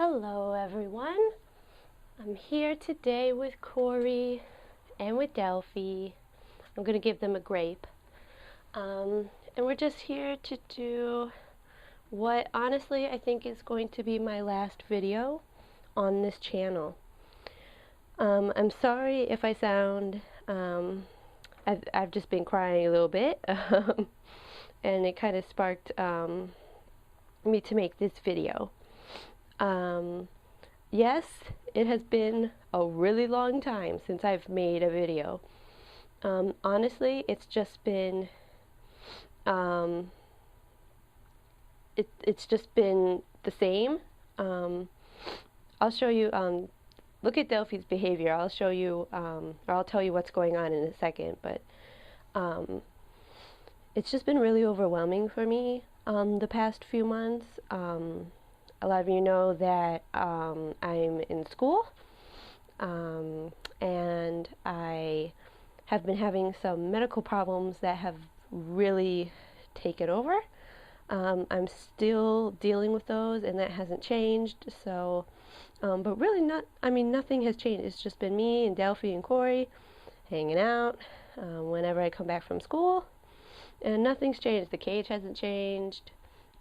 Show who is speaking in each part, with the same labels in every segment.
Speaker 1: Hello everyone. I'm here today with Corey and with Delphi. I'm going to give them a grape. And we're just here to do what honestly I think is going to be my last video on this channel. I'm sorry if I sound, I've just been crying a little bit and it kind of sparked me to make this video. Yes, it has been a really long time since I've made a video. Honestly, it's just been, it's just been the same. I'll show you, look at Delphi's behavior. I'll show you, or I'll tell you what's going on in a second, but it's just been really overwhelming for me the past few months. A lot of you know that I'm in school, and I have been having some medical problems that have really taken over. I'm still dealing with those, and that hasn't changed. So, but really nothing has changed. It's just been me and Delphi and Corey hanging out whenever I come back from school, and nothing's changed. The cage hasn't changed.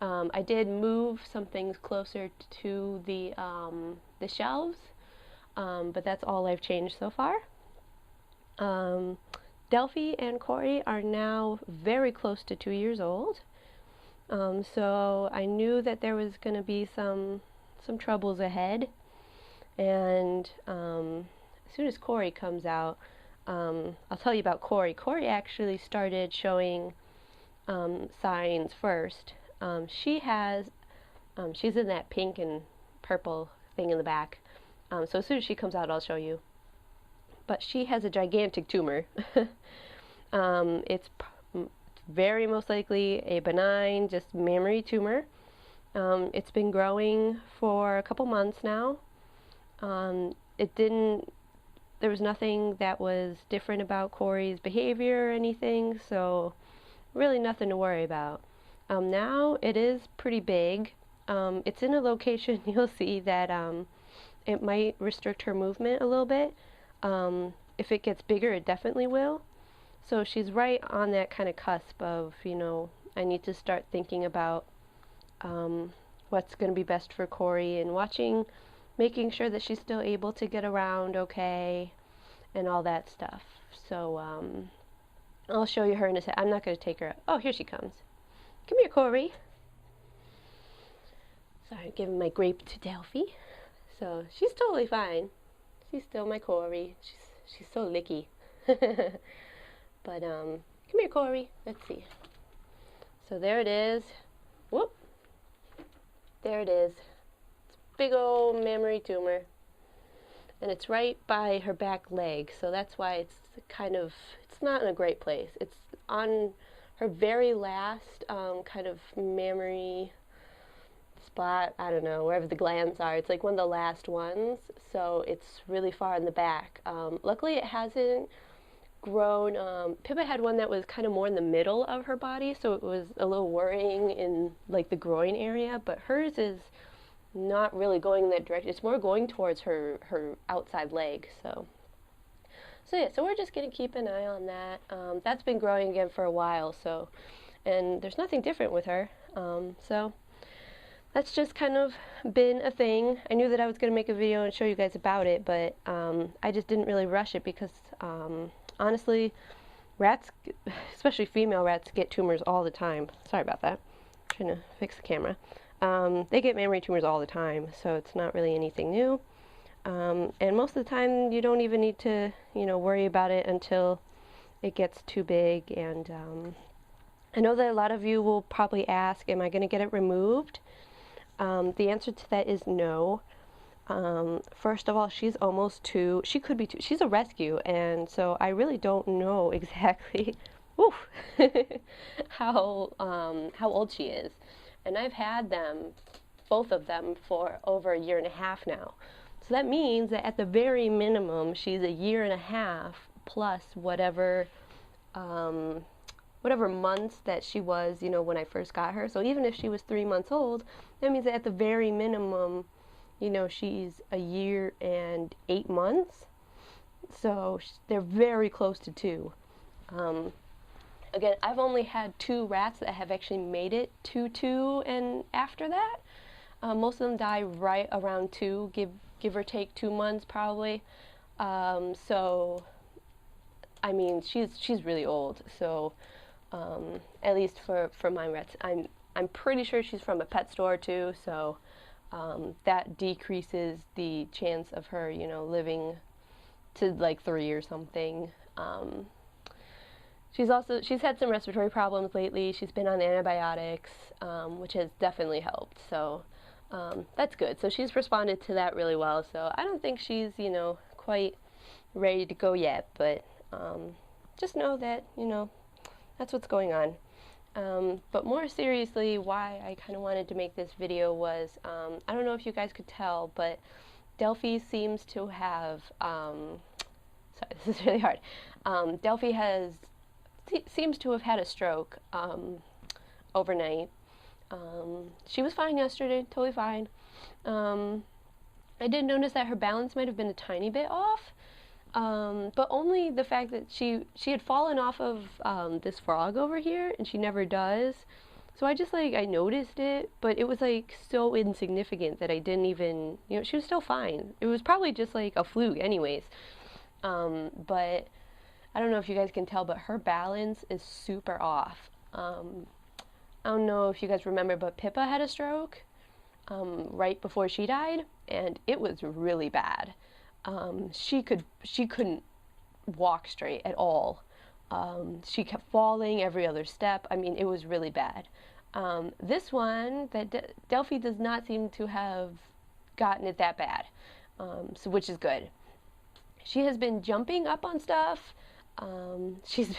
Speaker 1: I did move some things closer to the shelves, but that's all I've changed so far. Delphi and Corey are now very close to 2 years old, so I knew that there was going to be some troubles ahead, and as soon as Corey comes out, I'll tell you about Corey. Corey actually started showing signs first. She's in that pink and purple thing in the back. So as soon as she comes out, I'll show you. But she has a gigantic tumor. It's very most likely a benign, just mammary tumor. It's been growing for a couple months now. There was nothing that was different about Corey's behavior or anything, so really nothing to worry about. Now it is pretty big. It's in a location you'll see that it might restrict her movement a little bit. If it gets bigger, it definitely will. So she's right on that kind of cusp of, I need to start thinking about what's going to be best for Corey and making sure that she's still able to get around okay and all that stuff. So I'll show you her in a sec. I'm not going to take her. Oh, here she comes. Come here, Corey. Sorry, I'm giving my grape to Delphi. So she's totally fine. She's still my Corey. She's so licky. But come here, Corey. Let's see. So there it is. Whoop. There it is. It's a big old mammary tumor. And it's right by her back leg. So that's why it's not in a great place. It's on her very last kind of mammary spot, I don't know, wherever the glands are. It's like one of the last ones, so it's really far in the back. Luckily it hasn't grown. Pippa had one that was kind of more in the middle of her body, so it was a little worrying in like the groin area, but hers is not really going in that direction. It's more going towards her outside leg. So yeah, so we're just going to keep an eye on that. That's been growing again for a while, and there's nothing different with her. So that's just kind of been a thing. I knew that I was going to make a video and show you guys about it, but I just didn't really rush it because honestly, rats, especially female rats, get tumors all the time. Sorry about that. I'm trying to fix the camera. They get mammary tumors all the time, so it's not really anything new. And most of the time you don't even need to, worry about it until it gets too big. And I know that a lot of you will probably ask, am I going to get it removed? The answer to that is no. First of all, she's almost 2. She could be 2. She's a rescue, and so I really don't know exactly how old she is. And I've had both of them, for over 1.5 years now. So that means that at the very minimum, she's 1.5 years plus whatever months that she was, when I first got her. So even if she was 3 months old, that means that at the very minimum, you know, she's a year and 8 months, so they're very close to 2. Um, Again, I've only had 2 rats that have actually made it to 2 and after that. Most of them die right around 2, give or take 2 months probably. So, I mean, she's really old. So, at least for my rats, I'm pretty sure she's from a pet store too. So, that decreases the chance of her, you know, living to like 3 or something. She's had some respiratory problems lately. She's been on antibiotics, which has definitely helped. So that's good. So she's responded to that really well. So I don't think she's, you know, quite ready to go yet, but just know that, you know, that's what's going on. But more seriously, why I kind of wanted to make this video was, I don't know if you guys could tell, but Delphi seems to have, sorry, this is really hard. Delphi seems to have had a stroke overnight. She was fine yesterday, totally fine. I did notice that her balance might have been a tiny bit off, but only the fact that she had fallen off of this frog over here, and she never does. So I just I noticed it, but it was like so insignificant that I didn't even, you know, she was still fine. It was probably just like a fluke anyways. But I don't know if you guys can tell, but her balance is super off. I don't know if you guys remember, but Pippa had a stroke right before she died, and it was really bad. She couldn't walk straight at all. She kept falling every other step. I mean, it was really bad. This one, Delphi does not seem to have gotten it that bad, so which is good. She has been jumping up on stuff. She's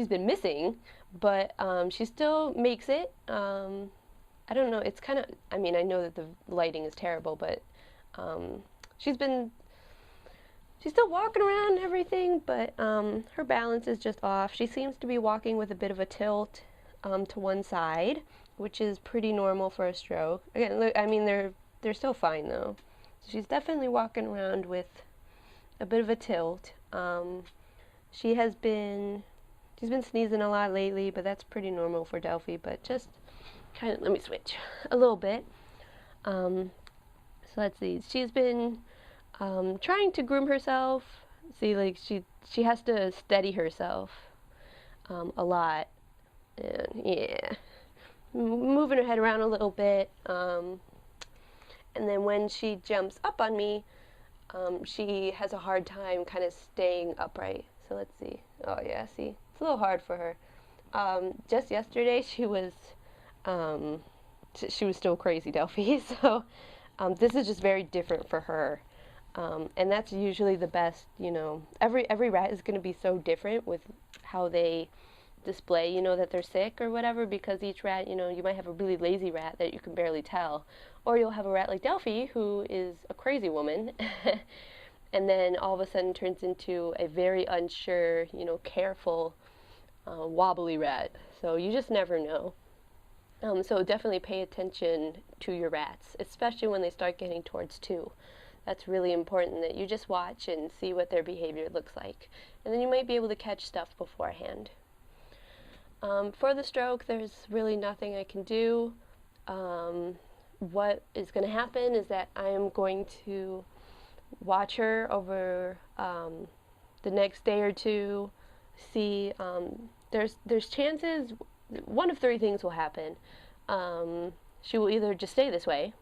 Speaker 1: been missing, but she still makes it. I don't know. It's kind of. I mean, I know that the lighting is terrible, but she's still walking around and everything, but her balance is just off. She seems to be walking with a bit of a tilt to one side, which is pretty normal for a stroke. Again, look, I mean, they're still fine though. So she's definitely walking around with a bit of a tilt. She's been sneezing a lot lately, but that's pretty normal for Delphi, but just kind of, let me switch a little bit. So let's see, she's been trying to groom herself. See, like she has to steady herself a lot, and yeah, moving her head around a little bit, and then when she jumps up on me, she has a hard time kind of staying upright. So let's see. Oh yeah, see, it's a little hard for her. Just yesterday, she was still crazy, Delphi. So this is just very different for her, and that's usually the best. You know, every rat is going to be so different with how they display, you know, that they're sick or whatever, because each rat, you know, you might have a really lazy rat that you can barely tell, or you'll have a rat like Delphi who is a crazy woman. And then all of a sudden turns into a very unsure, you know, careful, wobbly rat. So you just never know. So definitely pay attention to your rats, especially when they start getting towards 2. That's really important, that you just watch and see what their behavior looks like. And then you might be able to catch stuff beforehand. For the stroke, there's really nothing I can do. What is going to happen is that I am going to watch her over the next day or 2, see, there's chances, one of 3 things will happen. She will either just stay this way,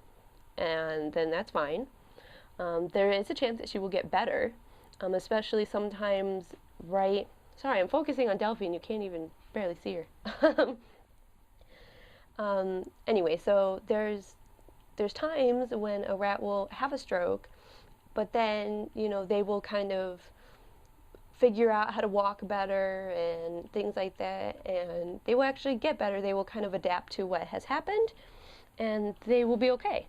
Speaker 1: and then that's fine. There is a chance that she will get better, especially sometimes sorry, I'm focusing on Delphi and you can't even barely see her. Anyway, so there's times when a rat will have a stroke, but then, you know, they will kind of figure out how to walk better and things like that, and they will actually get better. They will kind of adapt to what has happened, and they will be okay.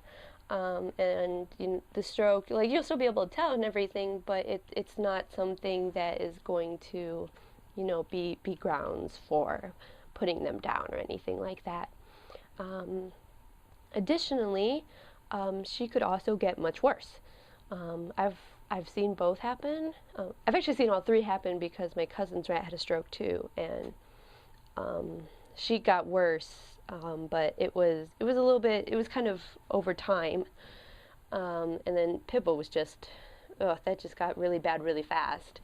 Speaker 1: And you know, the stroke, like, you'll still be able to tell and everything, but it's not something that is going to, you know, be grounds for putting them down or anything like that. Additionally, she could also get much worse. I've seen both happen. I've actually seen all three happen because my cousin's rat had a stroke too, and she got worse. But it was a little bit. It was kind of over time, and then Pibble was just, that just got really bad really fast.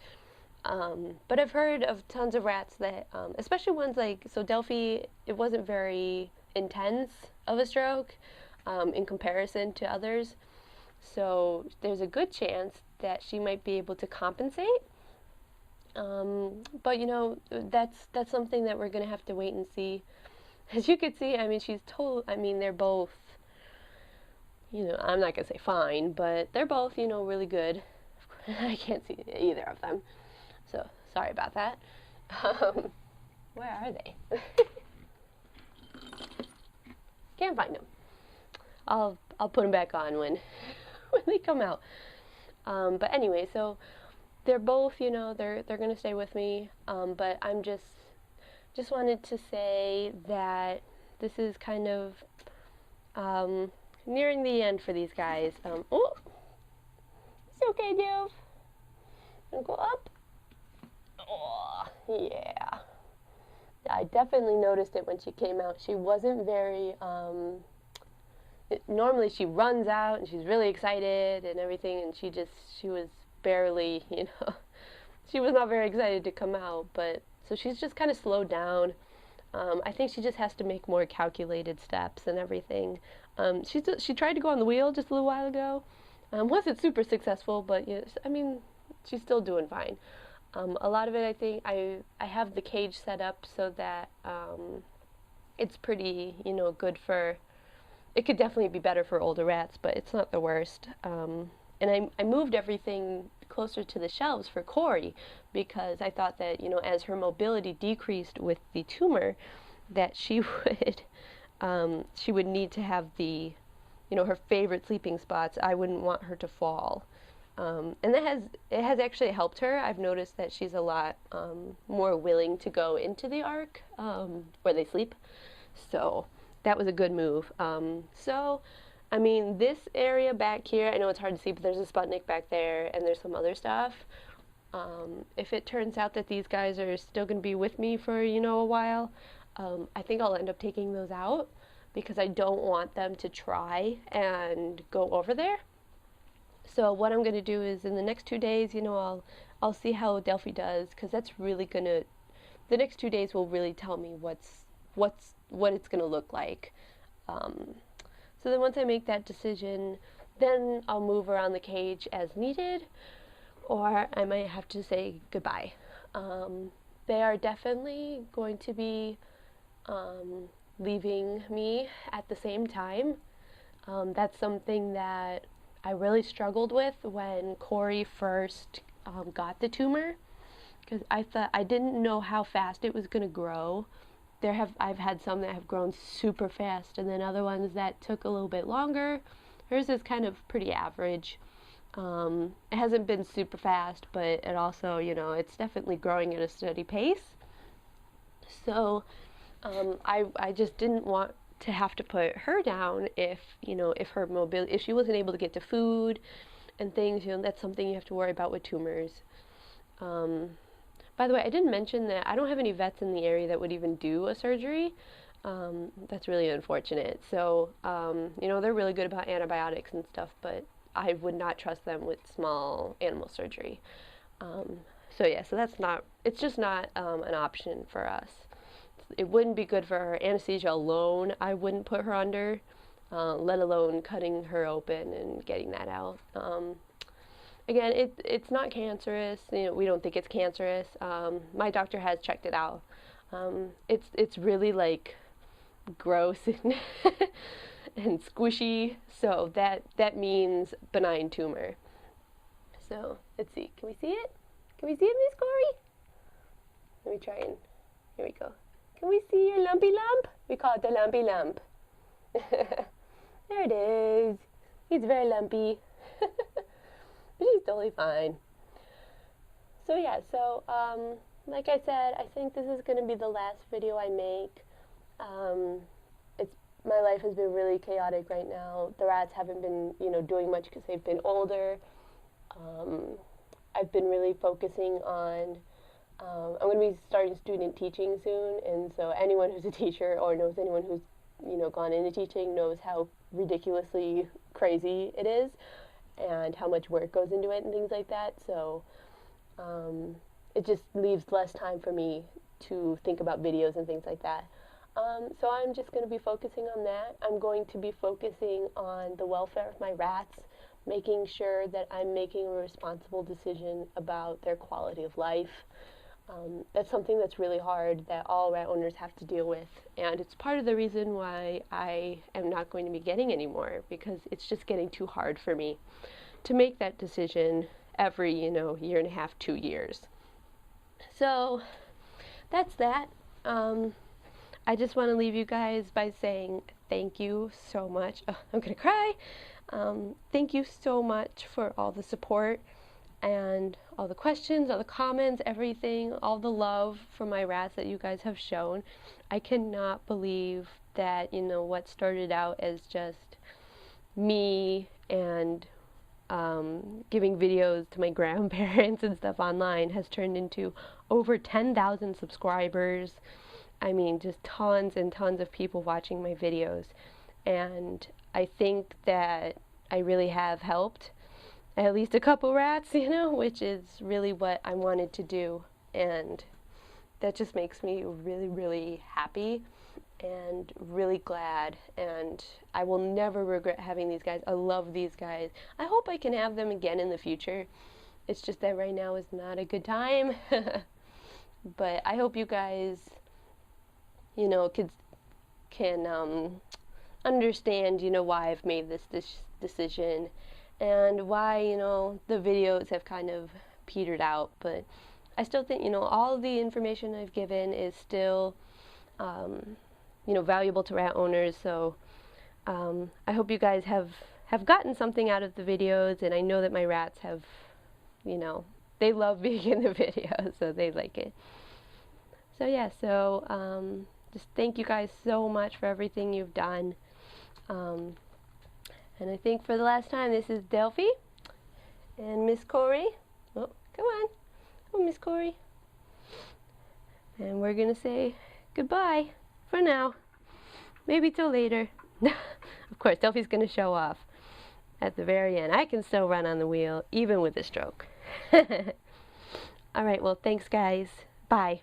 Speaker 1: But I've heard of tons of rats that, especially ones like, so Delphi, it wasn't very intense of a stroke in comparison to others. So there's a good chance that she might be able to compensate. But you know, that's something that we're gonna have to wait and see. As you can see, I mean, they're both, you know, I'm not gonna say fine, but they're both, you know, really good. I can't see either of them, so sorry about that. Where are they? Can't find them. I'll put them back on when they come out. But anyway, so they're both, you know, they're gonna stay with me. But I'm just wanted to say that this is kind of nearing the end for these guys. Oh, it's okay, Dove. Wanna go up? Oh, yeah. I definitely noticed it when she came out. She wasn't very, normally she runs out and she's really excited and everything, and she was barely, you know, she was not very excited to come out, but, so she's just kind of slowed down. I think she just has to make more calculated steps and everything. She tried to go on the wheel just a little while ago. Wasn't super successful, but, you know, I mean, she's still doing fine. A lot of it, I think, I have the cage set up so that it's pretty, you know, good for, it could definitely be better for older rats, but it's not the worst. And I moved everything closer to the shelves for Corey because I thought that, you know, as her mobility decreased with the tumor, that she would need to have the, you know, her favorite sleeping spots. I wouldn't want her to fall. And it has actually helped her. I've noticed that she's a lot more willing to go into the ark where they sleep. So that was a good move. So, I mean, this area back here, I know it's hard to see, but there's a Sputnik back there, and there's some other stuff. If it turns out that these guys are still going to be with me for, you know, a while, I think I'll end up taking those out because I don't want them to try and go over there. So what I'm going to do is in the next 2 days, you know, I'll see how Delphi does, because that's really going to, the next 2 days will really tell me what it's going to look like. So then once I make that decision, then I'll move around the cage as needed, or I might have to say goodbye. They are definitely going to be leaving me at the same time. That's something that I really struggled with when Corey first got the tumor, because I didn't know how fast it was going to grow. I've had some that have grown super fast, and then other ones that took a little bit longer. Hers is kind of pretty average. It hasn't been super fast, but it also, you know, it's definitely growing at a steady pace. So I just didn't want to have to put her down if, you know, if her mobility, if she wasn't able to get to food and things, you know, that's something you have to worry about with tumors. By the way, I didn't mention that I don't have any vets in the area that would even do a surgery. That's really unfortunate. So, you know, they're really good about antibiotics and stuff, but I would not trust them with small animal surgery. So yeah, so it's just not an option for us. It wouldn't be good for her. Anesthesia alone, I wouldn't put her under, let alone cutting her open and getting that out. Again, it's not cancerous. You know, we don't think it's cancerous. My doctor has checked it out. It's really like gross and, and squishy. So that means benign tumor. So let's see. Can we see it? Can we see it, Miss Corey? Let me try and here we go. Can we see your lumpy lump? We call it the lumpy lump. There it is. He's very lumpy. But he's totally fine. So yeah, so like I said, I think this is going to be the last video I make. It's my life has been really chaotic right now. The rats haven't been, doing much because they've been older. Um, I've been really focusing on. I'm going to be starting student teaching soon, and so anyone who's a teacher or knows anyone who's, gone into teaching knows how ridiculously crazy it is, and how much work goes into it and things like that. So it just leaves less time for me to think about videos and things like that. So I'm just going to be focusing on that. I'm going to be focusing on the welfare of my rats, making sure that I'm making a responsible decision about their quality of life. That's something that's really hard that all rat owners have to deal with, and it's part of the reason why I am not going to be getting any more, because it's just getting too hard for me to make that decision every, year and a half, 2 years. So that's that. I just want to leave you guys by saying thank you so much. Oh, I'm going to cry. Thank you so much for all the support and all the questions, all the comments, everything, all the love for my rats that you guys have shown. I cannot believe that, what started out as just me and giving videos to my grandparents and stuff online has turned into over 10,000 subscribers. I mean, just tons and tons of people watching my videos. And I think that I really have helped at least a couple rats, which is really what I wanted to do. And that just makes me really, really happy and really glad. And I will never regret having these guys. I love these guys. I hope I can have them again in the future. It's just that right now is not a good time. But I hope you guys, can understand, why I've made this decision and why, the videos have kind of petered out. But I still think, all of the information I've given is still, valuable to rat owners. So I hope you guys have gotten something out of the videos, and I know that my rats have, they love being in the videos, so they like it. So yeah, just thank you guys so much for everything you've done. And I think for the last time, this is Delphi and Miss Corey. Oh, come on. Oh, Miss Corey. And we're going to say goodbye for now. Maybe till later. Of course, Delphi's going to show off at the very end. I can still run on the wheel, even with a stroke. All right, well, thanks, guys. Bye.